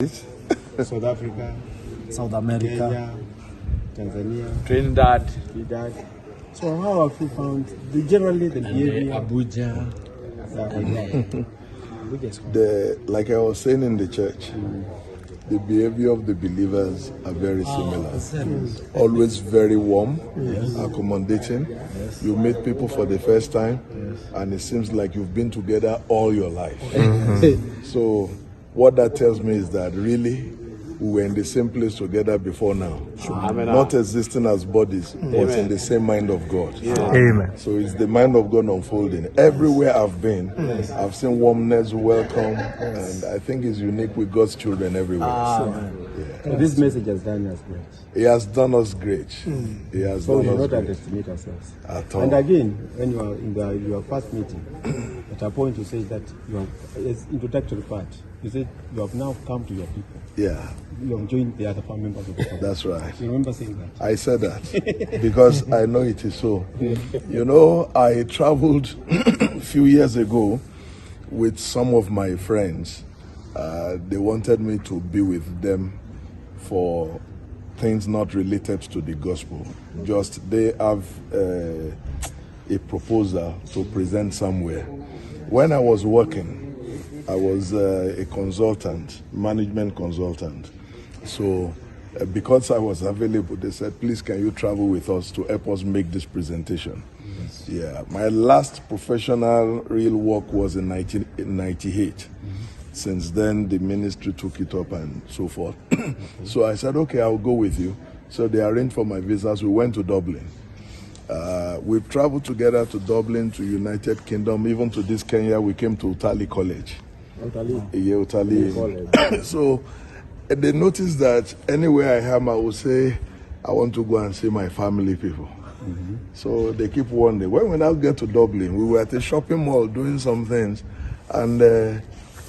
South Africa, South America, Kenya, Tanzania, Trinidad. So how have you found generally the behavior? Abuja. Like I was saying in the church, the behavior of the believers are very similar. Always very warm, accommodating. You meet people for the first time, and it seems like you've been together all your life. So what that tells me is that really we were in the same place together before now. Not existing as bodies, but in the same mind of God. Amen. So it's the mind of God unfolding. Everywhere I've been, I've seen warmness, welcome, and I think it's unique with God's children everywhere. So this message has done us great. He has done us great. He has So we done do us not great. underestimate ourselves. At all. And again, when you are in your first meeting, at a point you say that you have, as introductory part, you said you have now come to your people. Yeah, You have joined the other family members of the family. that's right. You remember saying that? I said that because I know it is so. You know, I traveled a few years ago with some of my friends. They wanted me to be with them for things not related to the gospel. Just they have a proposal to present somewhere. When I was working, I was a consultant, management consultant. So because I was available, they said, please can you travel with us to help us make this presentation? Yes. Yeah, my last professional real work was in 1998. Since then, the ministry took it up and so forth. So I said, okay, I'll go with you. So they arranged for my visas. We went to Dublin. We've traveled together to Dublin, to United Kingdom, even to this Kenya. We came to Utali College. Utali. So they noticed that anywhere I am, I would say, I want to go and see my family people. So they keep wondering. When we now get to Dublin, we were at a shopping mall doing some things, and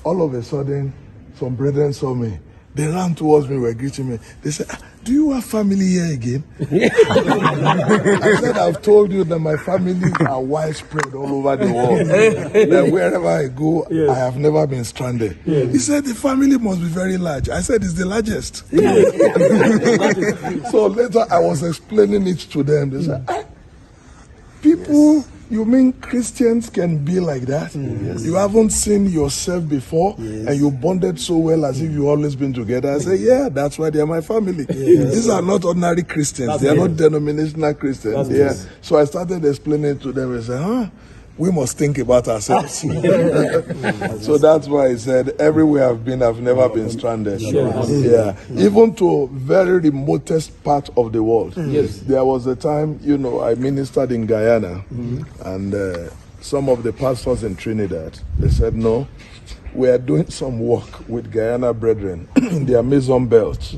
all of a sudden, some brethren saw me. They ran towards me, were greeting me. They said, do you have family here again? I said, I've told you that my family are widespread all over the world. That wherever I go, I have never been stranded. He said, the family must be very large. I said, it's the largest. So later I was explaining it to them. They said, people... You mean Christians can be like that? You haven't seen yourself before, and you bonded so well as if you've always been together. I say, yeah, that's why they are my family. These are not ordinary Christians. They are not denominational Christians. So I started explaining to them. I said, we must think about ourselves. So that's why I said, everywhere I've been, I've never been stranded. Yeah, even to very remotest part of the world. There was a time, you know, I ministered in Guyana, and some of the pastors in Trinidad, they said, no, we are doing some work with Guyana brethren in the Amazon belt.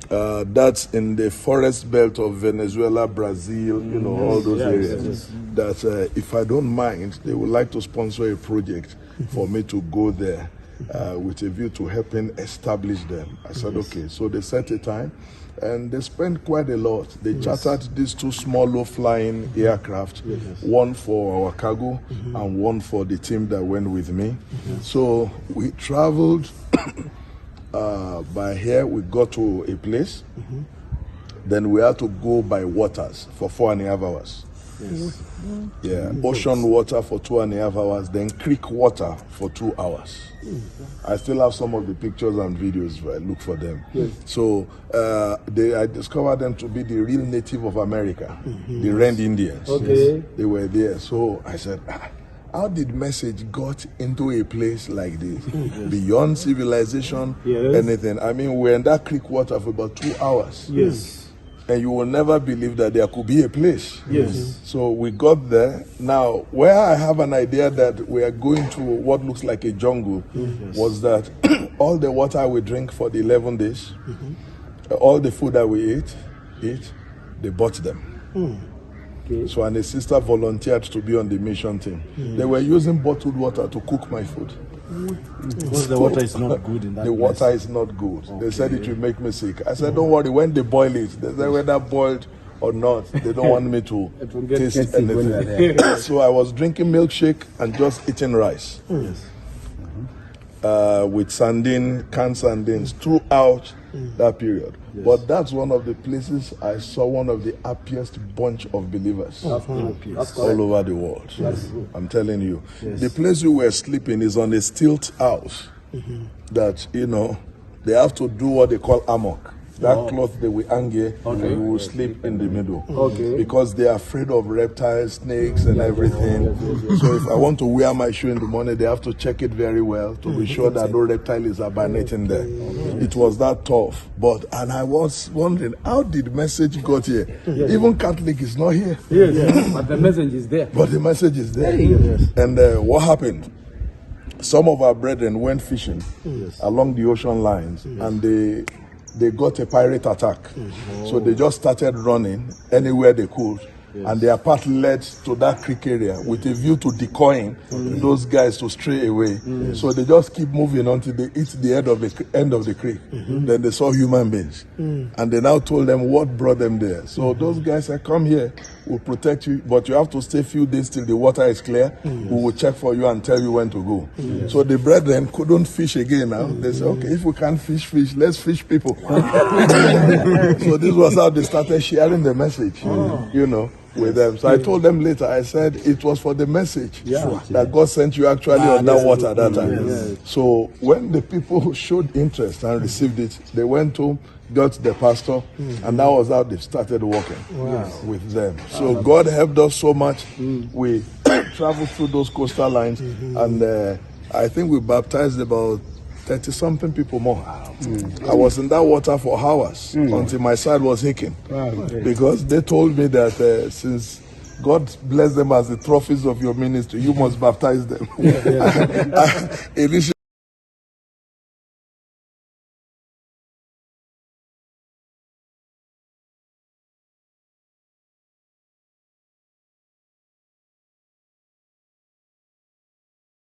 That's in the forest belt of Venezuela, Brazil, you know, all those areas. That if I don't mind, they would like to sponsor a project for me to go there with a view to helping establish them. I said, okay. So they set a time, and they spent quite a lot. They chartered these two small low-flying aircraft, one for our cargo and one for the team that went with me. So we traveled. By here, we got to a place. Then we had to go by waters for 4.5 hours. Yeah, ocean water for 2.5 hours, then creek water for 2 hours. I still have some of the pictures and videos if I look for them. So I discovered them to be the real native of America, the Rand Indians. They were there. So I said, how did message got into a place like this? Beyond civilization, anything. I mean, we're in that creek water for about 2 hours. And you will never believe that there could be a place. So we got there. Now, where I have an idea that we are going to what looks like a jungle was that all the water we drink for the 11 days, all the food that we eat, they bought them. So, and a sister volunteered to be on the mission team. They were using bottled water to cook my food. Because the water is not good in that The water is not good. They said it will make me sick. I said, don't worry, when they boil it, they said whether boiled or not, they don't want me to taste anything. So I was drinking milkshake and just eating rice. with canned sardines throughout that period. But that's one of the places I saw one of the happiest bunch of believers all over the world. I'm telling you. The place we were sleeping is on a stilt house that, you know, they have to do what they call amok. That cloth they will hang here, and we will sleep in the middle. Because they are afraid of reptiles, snakes, and everything. So if I want to wear my shoe in the morning, they have to check it very well to be sure that no reptile is hibernating there. It was that tough. And I was wondering, how did the message got here? Even Catholic is not here. But the message is there. But the message is there. And what happened? Some of our brethren went fishing along the ocean lines, and they got a pirate attack. So they just started running anywhere they could. And their path led to that creek area with a view to decoying those guys to stray away. So they just keep moving until they hit the end of the creek. Then they saw human beings. And they now told them what brought them there. So those guys said, come here, we'll protect you, but you have to stay a few days till the water is clear. We will check for you and tell you when to go. So the brethren couldn't fish again now. They said, okay, if we can't fish, let's fish people. So this was how they started sharing the message, you know, with them. So I told them later, I said it was for the message that God sent you actually on that water at that time. So when the people showed interest and received it, they went home, got the pastor, and that was how they started working with them. So God helped us so much. We traveled through those coastal lines, and I think we baptized about 30-something people more. I was in that water for hours until my side was aching. Because they told me that since God bless them as the trophies of your ministry, you must baptize them. Initially,